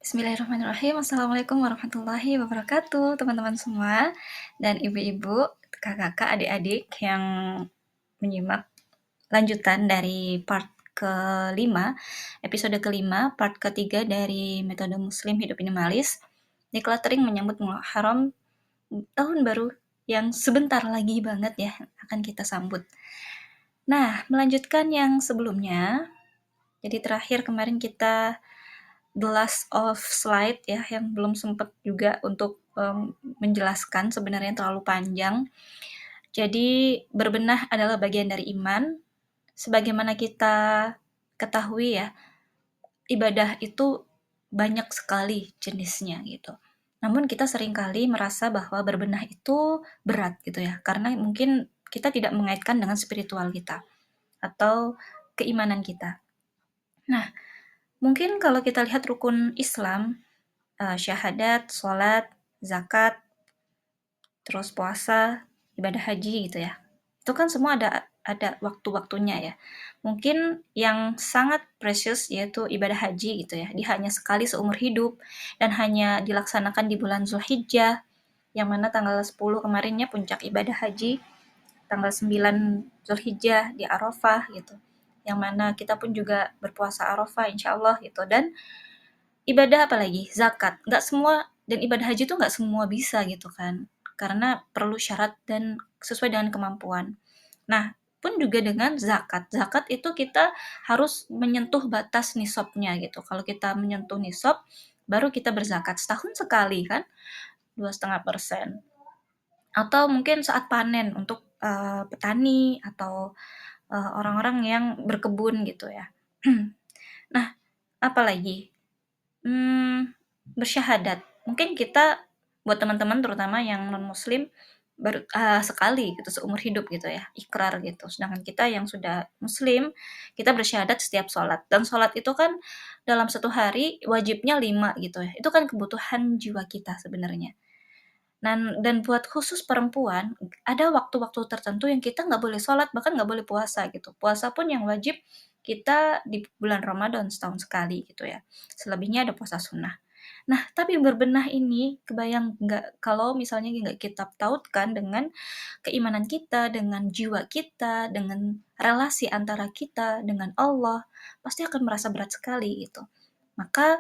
Bismillahirrahmanirrahim. Assalamualaikum warahmatullahi wabarakatuh, teman-teman semua dan ibu-ibu, kakak-kakak, adik-adik yang menyimak lanjutan dari part kelima, episode kelima, part ketiga dari metode Muslim hidup minimalis, decluttering menyambut Muharram, tahun baru yang sebentar lagi banget ya akan kita sambut. Nah, melanjutkan yang sebelumnya, jadi terakhir kemarin kita the last of slide ya, yang belum sempat juga untuk menjelaskan, sebenarnya terlalu panjang. Jadi berbenah adalah bagian dari iman. Sebagaimana kita ketahui ya, ibadah itu banyak sekali jenisnya gitu. Namun kita seringkali merasa bahwa berbenah itu berat gitu ya, karena mungkin kita tidak mengaitkan dengan spiritual kita atau keimanan kita. Nah, mungkin kalau kita lihat rukun Islam, syahadat, sholat, zakat, terus puasa, ibadah haji gitu ya. Itu kan semua ada waktu-waktunya ya. Mungkin yang sangat precious yaitu ibadah haji gitu ya. Dia hanya sekali seumur hidup dan hanya dilaksanakan di bulan Zulhijjah, yang mana tanggal 10 kemarinnya puncak ibadah haji, tanggal 9 Zulhijjah di Arafah gitu. Yang mana kita pun juga berpuasa Arafah insya Allah gitu. Dan ibadah apa lagi? Zakat. Nggak semua, dan ibadah haji tuh nggak semua bisa gitu kan. Karena perlu syarat dan sesuai dengan kemampuan. Nah, pun juga dengan zakat. Zakat itu kita harus menyentuh batas nisabnya gitu. Kalau kita menyentuh nisab, baru kita berzakat. Setahun sekali kan, 2,5%. Atau mungkin saat panen untuk petani atau orang-orang yang berkebun gitu ya. Nah, apalagi? Bersyahadat. Mungkin kita, buat teman-teman terutama yang non-muslim, baru sekali gitu seumur hidup gitu ya, ikrar gitu. Sedangkan kita yang sudah muslim, kita bersyahadat setiap sholat. Dan sholat itu kan dalam satu hari wajibnya 5 gitu ya. Itu kan kebutuhan jiwa kita sebenarnya. Dan buat khusus perempuan, ada waktu-waktu tertentu yang kita nggak boleh sholat, bahkan nggak boleh puasa gitu. Puasa pun yang wajib kita di bulan Ramadan setahun sekali gitu ya. Selebihnya ada puasa sunnah. Nah, tapi berbenah ini, kebayang nggak kalau misalnya nggak kita tautkan dengan keimanan kita, dengan jiwa kita, dengan relasi antara kita dengan Allah, pasti akan merasa berat sekali gitu. Maka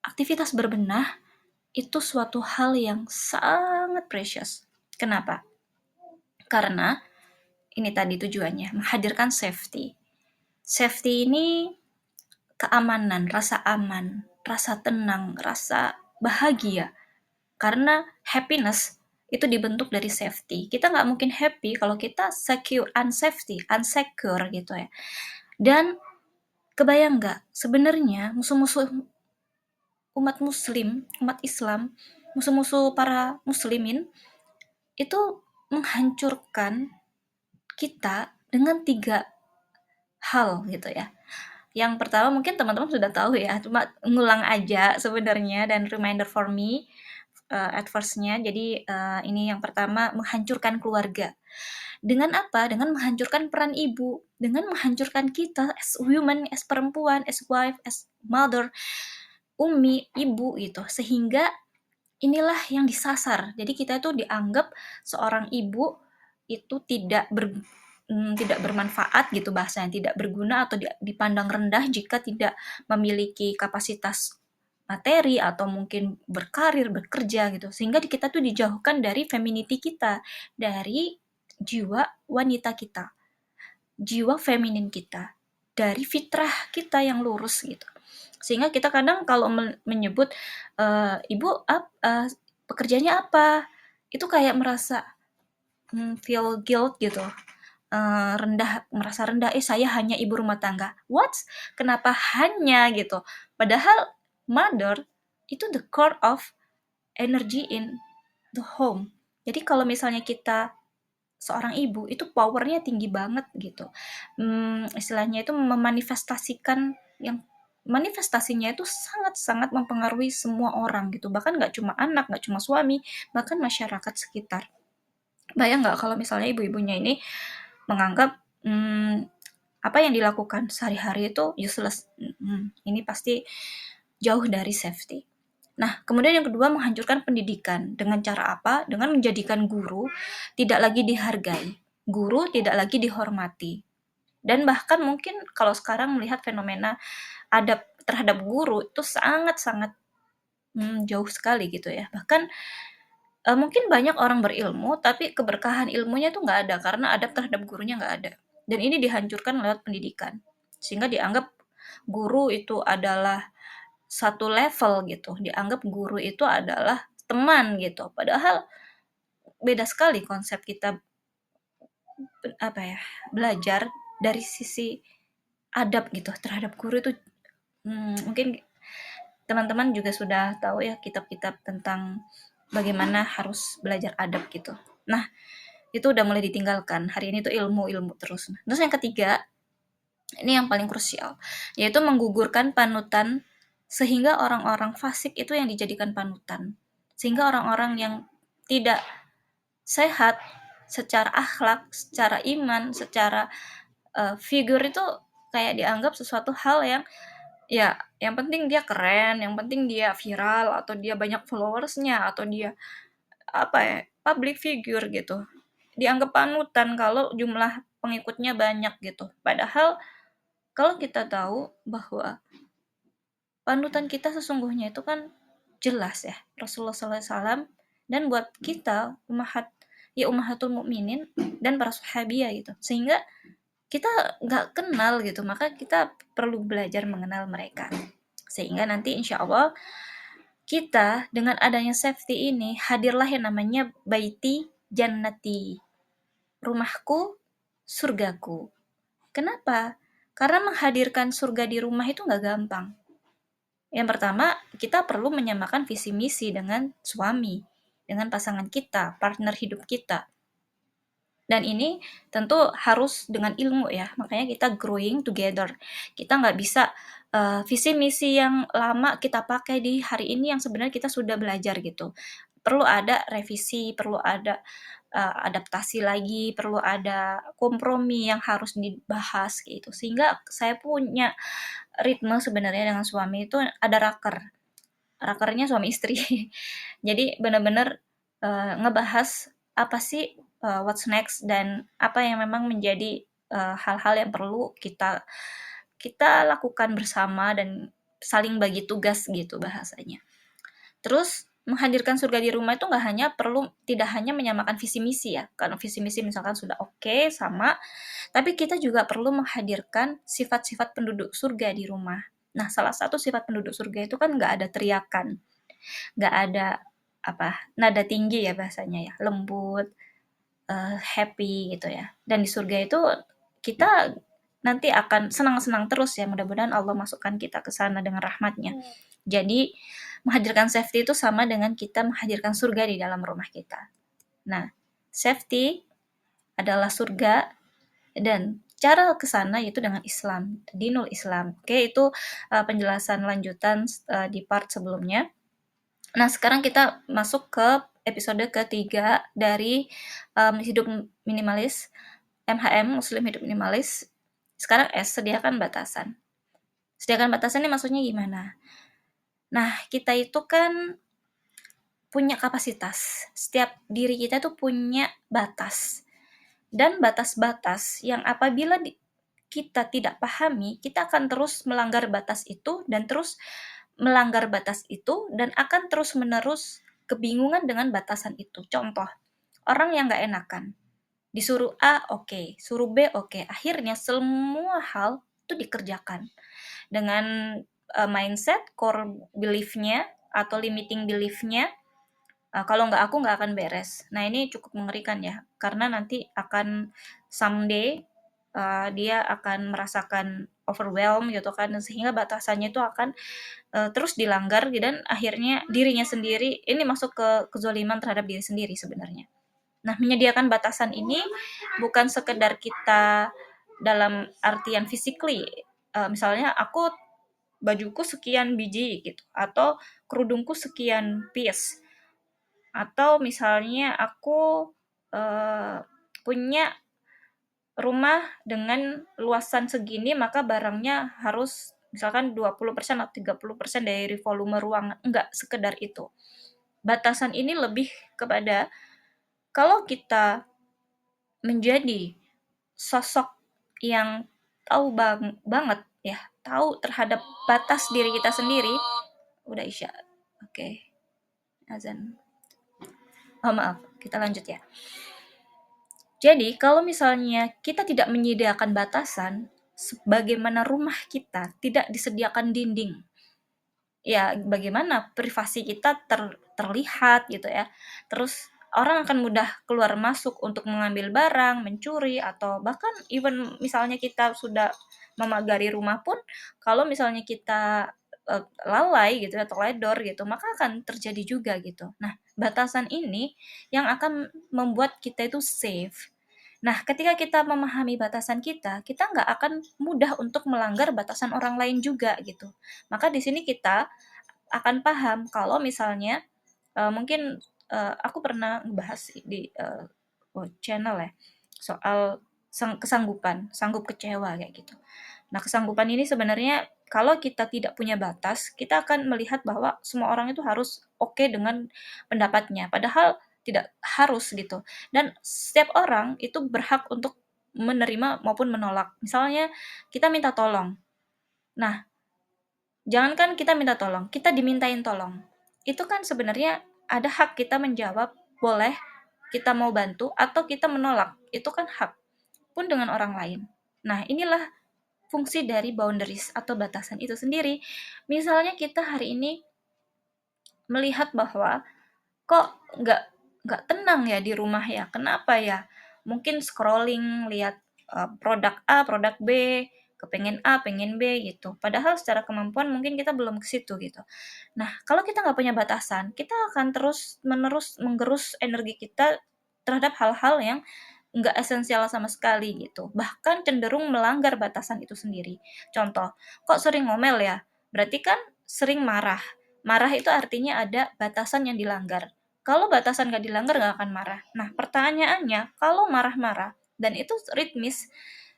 aktivitas berbenah itu suatu hal yang sangat precious. Kenapa? Karena ini tadi tujuannya, menghadirkan safety. Safety ini keamanan, rasa aman, rasa tenang, rasa bahagia. Karena happiness itu dibentuk dari safety. Kita nggak mungkin happy kalau kita unsecure gitu ya. Dan kebayang nggak, sebenarnya musuh-musuh umat muslim, umat Islam, musuh-musuh para muslimin, itu menghancurkan kita dengan 3 hal gitu ya. Yang pertama mungkin teman-teman sudah tahu ya, cuma ngulang aja sebenarnya dan reminder for me at first-nya. Jadi ini yang pertama, menghancurkan keluarga. Dengan apa? Dengan menghancurkan peran ibu, dengan menghancurkan kita as woman, as perempuan, as wife, as mother, umi, ibu gitu. Sehingga inilah yang disasar. Jadi kita itu dianggap seorang ibu itu tidak bermanfaat gitu bahasanya, tidak berguna atau dipandang rendah jika tidak memiliki kapasitas materi atau mungkin berkarir, bekerja gitu. Sehingga kita tuh dijauhkan dari femininity kita, dari jiwa wanita kita, jiwa feminin kita, dari fitrah kita yang lurus gitu. Sehingga kita kadang kalau menyebut ibu pekerjaannya apa, itu kayak merasa feel guilt gitu, merasa rendah, saya hanya ibu rumah tangga. What? Kenapa hanya gitu? Padahal mother itu the core of energy in the home. Jadi kalau misalnya kita seorang ibu, itu powernya tinggi banget gitu. Istilahnya itu memanifestasikan yang manifestasinya itu sangat-sangat mempengaruhi semua orang gitu. Bahkan nggak cuma anak, nggak cuma suami, bahkan masyarakat sekitar. Bayang nggak kalau misalnya ibu-ibunya ini menganggap apa yang dilakukan sehari-hari itu useless. Ini pasti jauh dari safety. Nah, kemudian yang kedua, menghancurkan pendidikan. Dengan cara apa? Dengan menjadikan guru tidak lagi dihargai, guru tidak lagi dihormati. Dan bahkan mungkin kalau sekarang melihat fenomena adab terhadap guru itu sangat-sangat jauh sekali gitu ya. Bahkan mungkin banyak orang berilmu, tapi keberkahan ilmunya tuh nggak ada karena adab terhadap gurunya nggak ada. Dan ini dihancurkan lewat pendidikan, sehingga dianggap guru itu adalah satu level gitu, dianggap guru itu adalah teman gitu. Padahal beda sekali konsep kita belajar dari sisi adab gitu terhadap guru itu. Mungkin teman-teman juga sudah tahu ya kitab-kitab tentang bagaimana harus belajar adab gitu. Nah, itu udah mulai ditinggalkan. Hari ini tuh ilmu terus. Terus yang ketiga, ini yang paling krusial, yaitu menggugurkan panutan sehingga orang-orang fasik itu yang dijadikan panutan. Sehingga orang-orang yang tidak sehat secara akhlak, secara iman, secara figur itu kayak dianggap sesuatu hal yang ya yang penting dia keren, yang penting dia viral, atau dia banyak followersnya, atau dia public figure gitu. Dianggap panutan kalau jumlah pengikutnya banyak gitu. Padahal kalau kita tahu bahwa panutan kita sesungguhnya itu kan jelas ya, Rasulullah SAW, dan buat kita ummahatul mukminin dan para sahabiah gitu. Sehingga kita nggak kenal gitu, maka kita perlu belajar mengenal mereka. Sehingga nanti insya Allah kita dengan adanya safety ini hadirlah yang namanya baiti jannati, rumahku surgaku. Kenapa? Karena menghadirkan surga di rumah itu nggak gampang. Yang pertama, kita perlu menyamakan visi misi dengan suami, dengan pasangan kita, partner hidup kita. Dan ini tentu harus dengan ilmu ya, makanya kita growing together. Kita nggak bisa visi misi yang lama kita pakai di hari ini yang sebenarnya kita sudah belajar gitu. Perlu ada revisi, perlu ada adaptasi lagi, perlu ada kompromi yang harus dibahas gitu. Sehingga saya punya ritme sebenarnya dengan suami itu ada rakernya suami istri. Jadi benar-benar ngebahas apa sih what's next dan apa yang memang menjadi hal-hal yang perlu kita kita lakukan bersama dan saling bagi tugas gitu bahasanya. Terus menghadirkan surga di rumah itu tidak hanya menyamakan visi misi ya, karena visi misi misalkan sudah oke sama, tapi kita juga perlu menghadirkan sifat-sifat penduduk surga di rumah. Nah, salah satu sifat penduduk surga itu kan nggak ada teriakan, nggak ada nada tinggi ya bahasanya ya, lembut, happy gitu ya. Dan di surga itu kita nanti akan senang-senang terus ya, mudah-mudahan Allah masukkan kita ke sana dengan rahmatnya. Jadi menghadirkan safety itu sama dengan kita menghadirkan surga di dalam rumah kita. Nah, safety adalah surga dan cara ke sana yaitu dengan Islam, dinul Islam. Oke, itu penjelasan lanjutan di part sebelumnya. Nah, sekarang kita masuk ke episode ketiga dari hidup minimalis, MHM, Muslim hidup minimalis. Sekarang sediakan batasan. Sediakan batasan ini maksudnya gimana? Nah, kita itu kan punya kapasitas. Setiap diri kita tuh punya batas. Dan batas-batas yang apabila kita tidak pahami, kita akan terus melanggar batas itu dan terus melanggar batas itu dan akan terus-menerus kebingungan dengan batasan itu. Contoh, orang yang nggak enakan. Disuruh A, oke. Suruh B, oke. Akhirnya semua hal itu dikerjakan. Dengan mindset, core belief-nya, atau limiting belief-nya, kalau nggak aku nggak akan beres. Nah, ini cukup mengerikan ya. Karena nanti akan someday dia akan merasakan overwhelm gitu kan. Sehingga batasannya itu akan terus dilanggar dan akhirnya dirinya sendiri ini masuk ke kezaliman terhadap diri sendiri sebenarnya. Nah, menyediakan batasan ini bukan sekedar kita dalam artian physically, misalnya aku bajuku sekian biji gitu, atau kerudungku sekian piece, atau misalnya aku punya rumah dengan luasan segini maka barangnya harus misalkan 20% atau 30% dari volume ruangan, enggak sekedar itu. Batasan ini lebih kepada kalau kita menjadi sosok yang tahu banget ya, tahu terhadap batas diri kita sendiri. Udah Isya. Oke. Azan. Oh maaf, kita lanjut ya. Jadi, kalau misalnya kita tidak menyediakan batasan, bagaimana rumah kita tidak disediakan dinding, ya bagaimana privasi kita terlihat gitu ya. Terus orang akan mudah keluar masuk untuk mengambil barang, mencuri, atau bahkan even misalnya kita sudah memagari rumah pun, kalau misalnya kita lalai gitu atau ledor gitu, maka akan terjadi juga gitu. Nah, batasan ini yang akan membuat kita itu safe. Nah, ketika kita memahami batasan kita nggak akan mudah untuk melanggar batasan orang lain juga gitu. Maka di sini kita akan paham kalau misalnya mungkin aku pernah bahas di channel ya soal kesanggupan, sanggup kecewa kayak gitu. Nah, kesanggupan ini sebenarnya kalau kita tidak punya batas, kita akan melihat bahwa semua orang itu harus oke dengan pendapatnya, padahal tidak harus gitu. Dan setiap orang itu berhak untuk menerima maupun menolak. Misalnya kita minta tolong. Nah, jangankan kita minta tolong, kita dimintain tolong. Itu kan sebenarnya ada hak kita menjawab, boleh kita mau bantu atau kita menolak. Itu kan hak pun dengan orang lain. Nah, inilah fungsi dari boundaries atau batasan itu sendiri. Misalnya kita hari ini melihat bahwa kok nggak tenang ya di rumah ya, kenapa ya? Mungkin scrolling lihat produk A, produk B, kepengen A, pengen B gitu. Padahal secara kemampuan mungkin kita belum ke situ gitu. Nah, kalau kita nggak punya batasan, kita akan terus-menerus menggerus energi kita terhadap hal-hal yang nggak esensial sama sekali gitu. Bahkan cenderung melanggar batasan itu sendiri. Contoh, kok sering ngomel ya? Berarti kan sering marah. Marah itu artinya ada batasan yang dilanggar. Kalau batasan nggak dilanggar nggak akan marah. Nah, pertanyaannya, kalau marah-marah dan itu ritmis,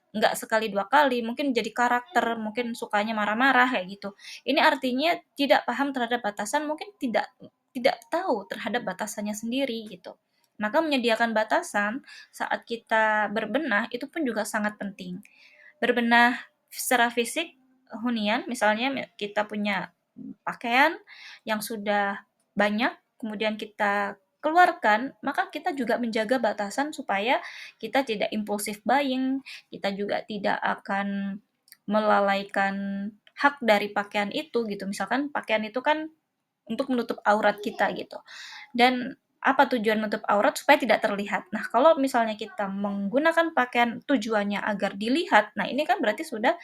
nggak sekali dua kali, mungkin jadi karakter, mungkin sukanya marah-marah kayak gitu. Ini artinya tidak paham terhadap batasan, mungkin tidak tidak tahu terhadap batasannya sendiri gitu. Maka menyediakan batasan saat kita berbenah itu pun juga sangat penting. Berbenah secara fisik hunian, misalnya kita punya pakaian yang sudah banyak, kemudian kita keluarkan, maka kita juga menjaga batasan supaya kita tidak impulsif buying, kita juga tidak akan melalaikan hak dari pakaian itu gitu. Misalkan pakaian itu kan untuk menutup aurat kita gitu. Dan apa tujuan menutup aurat? Supaya tidak terlihat. Nah, kalau misalnya kita menggunakan pakaian tujuannya agar dilihat, nah ini kan berarti sudah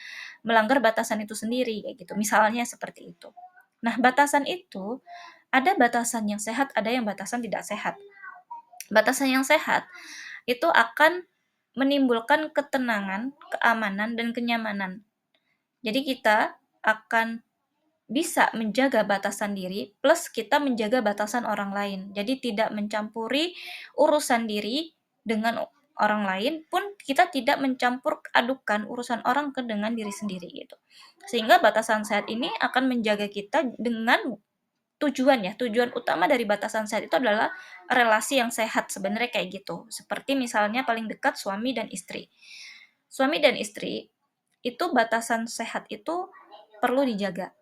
melanggar batasan itu sendiri kayak gitu. Misalnya seperti itu. Nah, batasan itu ada batasan yang sehat, ada yang batasan tidak sehat. Batasan yang sehat itu akan menimbulkan ketenangan, keamanan, dan kenyamanan. Jadi kita akan bisa menjaga batasan diri plus kita menjaga batasan orang lain. Jadi tidak mencampuri urusan diri dengan orang lain pun kita tidak mencampur adukan urusan orang ke dengan diri sendiri gitu. Sehingga batasan sehat ini akan menjaga kita dengan tujuan ya. Tujuan utama dari batasan sehat itu adalah relasi yang sehat sebenarnya kayak gitu. Seperti misalnya paling dekat suami dan istri. Suami dan istri itu batasan sehat itu perlu dijaga.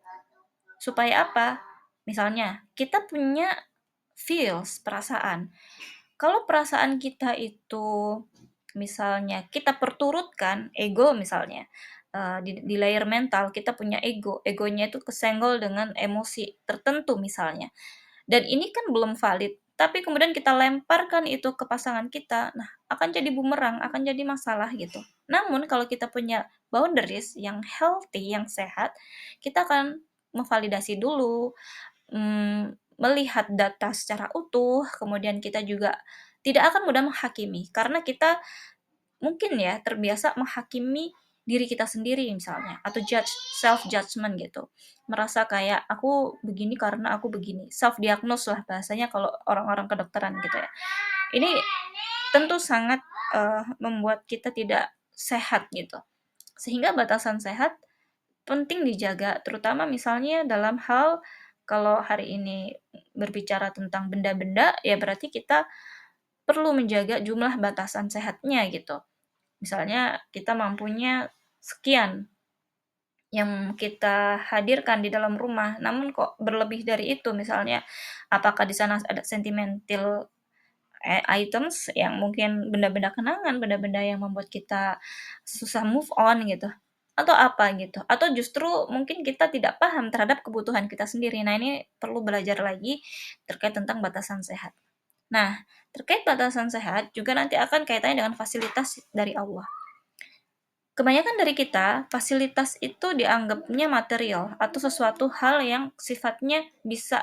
Supaya apa? Misalnya, kita punya feels, perasaan. Kalau perasaan kita itu misalnya kita perturutkan ego misalnya, di layer mental kita punya ego, egonya itu kesenggol dengan emosi tertentu misalnya. Dan ini kan belum valid, tapi kemudian kita lemparkan itu ke pasangan kita, nah akan jadi bumerang, akan jadi masalah gitu. Namun kalau kita punya boundaries yang healthy, yang sehat, kita akan memvalidasi dulu, melihat data secara utuh, kemudian kita juga tidak akan mudah menghakimi, karena kita mungkin ya terbiasa menghakimi diri kita sendiri misalnya, atau self judgment gitu, merasa kayak aku begini karena aku begini, self diagnose lah bahasanya kalau orang-orang kedokteran gitu ya. Ini tentu sangat membuat kita tidak sehat gitu. Sehingga batasan sehat penting dijaga, terutama misalnya dalam hal kalau hari ini berbicara tentang benda-benda, ya berarti kita perlu menjaga jumlah batasan sehatnya gitu. Misalnya kita mampunya sekian yang kita hadirkan di dalam rumah, namun kok berlebih dari itu misalnya, apakah di sana ada sentimental items yang mungkin benda-benda kenangan, benda-benda yang membuat kita susah move on gitu, atau apa gitu, atau justru mungkin kita tidak paham terhadap kebutuhan kita sendiri. Nah, ini perlu belajar lagi terkait tentang batasan sehat. Nah, terkait batasan sehat juga nanti akan kaitannya dengan fasilitas dari Allah. Kebanyakan dari kita, fasilitas itu dianggapnya material atau sesuatu hal yang sifatnya bisa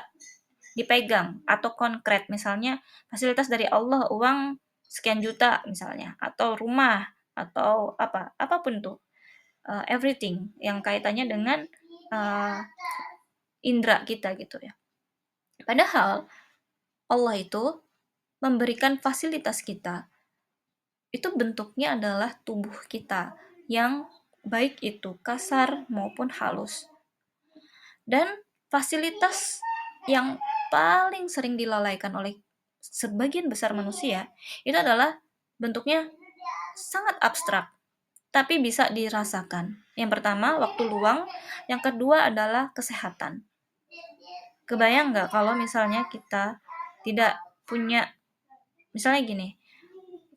dipegang atau konkret. Misalnya fasilitas dari Allah, uang sekian juta misalnya, atau rumah, atau apapun tuh, everything yang kaitannya dengan indera kita gitu ya. Padahal Allah itu memberikan fasilitas kita, itu bentuknya adalah tubuh kita yang baik itu kasar maupun halus. Dan fasilitas yang paling sering dilalaikan oleh sebagian besar manusia itu adalah bentuknya sangat abstrak, tapi bisa dirasakan. Yang pertama, waktu luang. Yang kedua adalah kesehatan. Kebayang nggak kalau misalnya kita tidak punya, misalnya gini,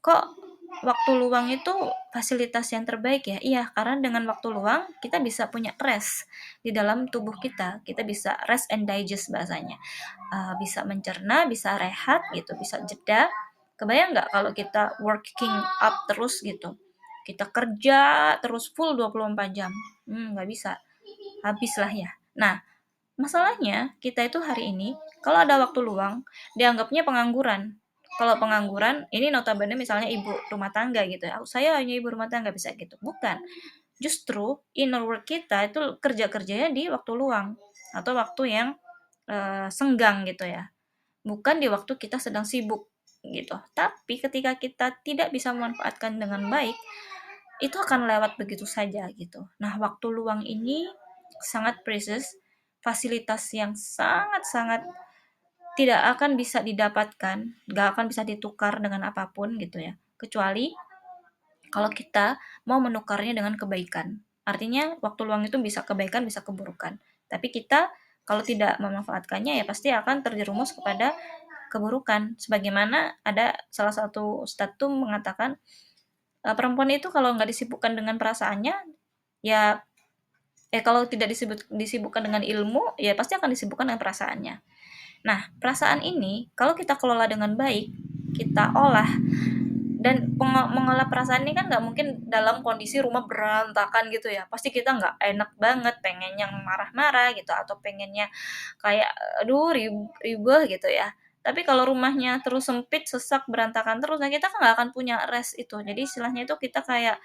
kok waktu luang itu fasilitas yang terbaik ya? Iya, karena dengan waktu luang kita bisa punya rest di dalam tubuh kita. Kita bisa rest and digest bahasanya. Bisa mencerna, bisa rehat gitu, bisa jeda. Kebayang nggak kalau kita working up terus gitu? Kita kerja terus full 24 jam. Nggak bisa. Habis lah ya. Nah, masalahnya kita itu hari ini kalau ada waktu luang dianggapnya pengangguran. Kalau pengangguran ini notabene misalnya ibu rumah tangga gitu ya. Saya hanya ibu rumah tangga bisa gitu. Bukan. Justru inner work kita itu kerja-kerjanya di waktu luang atau waktu yang senggang gitu ya. Bukan di waktu kita sedang sibuk gitu. Tapi ketika kita tidak bisa memanfaatkan dengan baik, itu akan lewat begitu saja gitu. Nah, waktu luang ini sangat precious, fasilitas yang sangat-sangat tidak akan bisa didapatkan, nggak akan bisa ditukar dengan apapun gitu ya. Kecuali kalau kita mau menukarnya dengan kebaikan. Artinya waktu luang itu bisa kebaikan, bisa keburukan. Tapi kita kalau tidak memanfaatkannya ya pasti akan terjerumus kepada keburukan. Sebagaimana ada salah satu ustadz tuh mengatakan perempuan itu kalau nggak disibukkan dengan perasaannya ya kalau tidak disibukkan dengan ilmu ya pasti akan disibukkan dengan perasaannya. Nah, perasaan ini kalau kita kelola dengan baik, kita olah, dan mengolah perasaan ini kan nggak mungkin dalam kondisi rumah berantakan gitu ya. Pasti kita nggak enak banget, pengennya marah-marah gitu, atau pengennya kayak aduh ribah gitu ya. Tapi kalau rumahnya terus sempit, sesak, berantakan terus, nah kita kan nggak akan punya rest itu. Jadi istilahnya itu kita kayak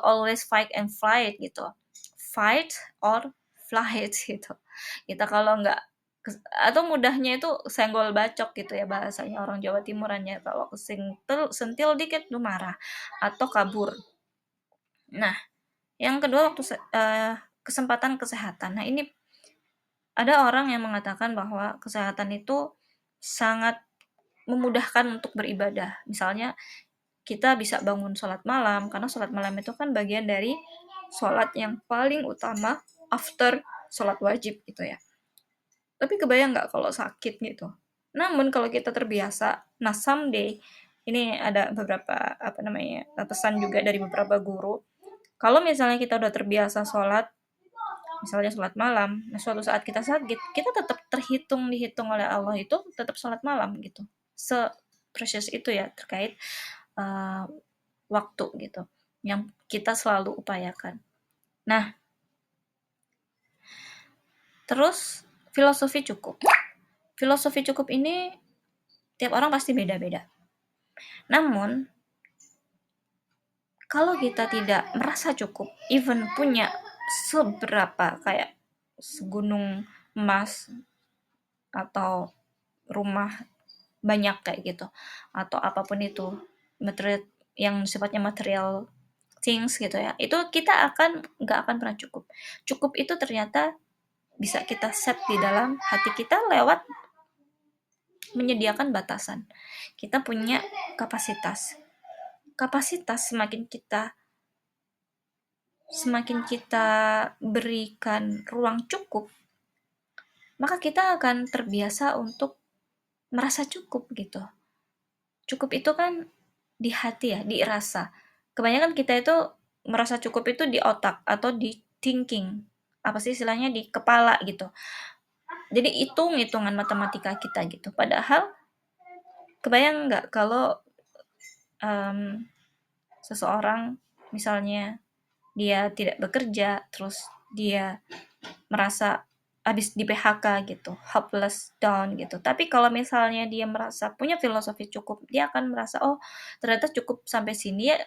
always fight and flight gitu. Fight or flight gitu. Kita kalau nggak atau mudahnya itu senggol bacok gitu ya bahasanya orang Jawa Timurannya, kalau sentil dikit tuh marah atau kabur. Nah, yang kedua waktu kesempatan kesehatan. Nah, ini ada orang yang mengatakan bahwa kesehatan itu sangat memudahkan untuk beribadah. Misalnya kita bisa bangun sholat malam, karena sholat malam itu kan bagian dari sholat yang paling utama after sholat wajib gitu ya. Tapi kebayang nggak kalau sakit gitu. Namun kalau kita terbiasa, nah someday, ini ada beberapa pesan juga dari beberapa guru. Kalau misalnya kita udah terbiasa sholat, misalnya sholat malam, nah suatu saat kita sakit, kita tetap dihitung oleh Allah itu tetap sholat malam gitu. Se-precious itu ya terkait uh, waktu gitu, yang kita selalu upayakan. Nah, terus filosofi cukup. Filosofi cukup ini tiap orang pasti beda-beda. Namun, kalau kita tidak merasa cukup, even punya seberapa kayak segunung emas atau rumah banyak kayak gitu, atau apapun itu, material yang sifatnya material things gitu ya, itu kita nggak akan pernah cukup. Cukup itu ternyata bisa kita set di dalam hati kita lewat menyediakan batasan. Kita punya kapasitas. Kapasitas semakin kita berikan ruang cukup, maka kita akan terbiasa untuk merasa cukup gitu. Cukup itu kan di hati ya, di rasa. Kebanyakan kita itu merasa cukup itu di otak atau di thinking. Apa sih istilahnya, di kepala gitu. Jadi hitungan matematika kita gitu. Padahal kebayang nggak kalau seseorang misalnya dia tidak bekerja, terus dia merasa habis di PHK gitu, hopeless, down gitu. Tapi kalau misalnya dia merasa punya filosofi cukup, dia akan merasa, oh ternyata cukup sampai sini ya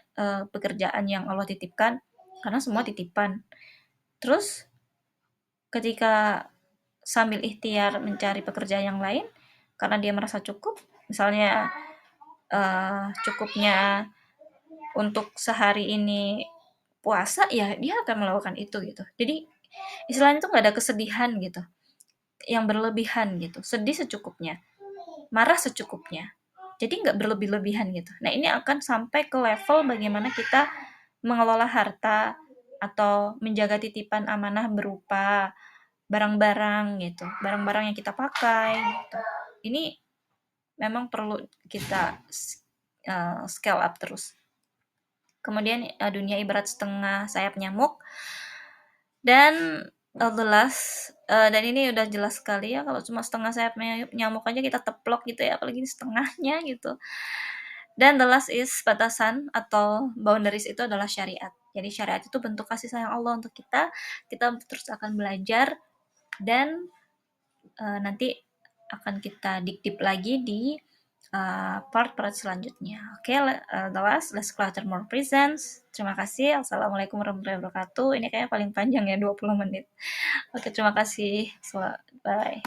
pekerjaan yang Allah titipkan, karena semua titipan. Terus ketika sambil ikhtiar mencari pekerjaan yang lain, karena dia merasa cukup, misalnya cukupnya untuk sehari ini puasa, ya dia akan melakukan itu gitu. Jadi istilahnya tuh nggak ada kesedihan gitu yang berlebihan gitu, sedih secukupnya, marah secukupnya, jadi nggak berlebih-lebihan gitu. Nah ini akan sampai ke level bagaimana kita mengelola harta atau menjaga titipan amanah berupa barang-barang gitu, barang-barang yang kita pakai gitu. Ini memang perlu kita scale up terus. Kemudian dunia ibarat setengah sayap nyamuk. Dan the last, dan ini udah jelas sekali ya, kalau cuma setengah sayap nyamuk aja kita teplok gitu ya, apalagi setengahnya gitu. Dan the last is batasan atau boundaries itu adalah syariat. Jadi syariat itu bentuk kasih sayang Allah untuk kita. Kita terus akan belajar dan nanti akan kita deep lagi di part selanjutnya. Oke, the last, let's clutter more presents. Terima kasih. Assalamualaikum warahmatullahi wabarakatuh. Ini kayaknya paling panjang ya, 20 menit. Oke, terima kasih. Bye.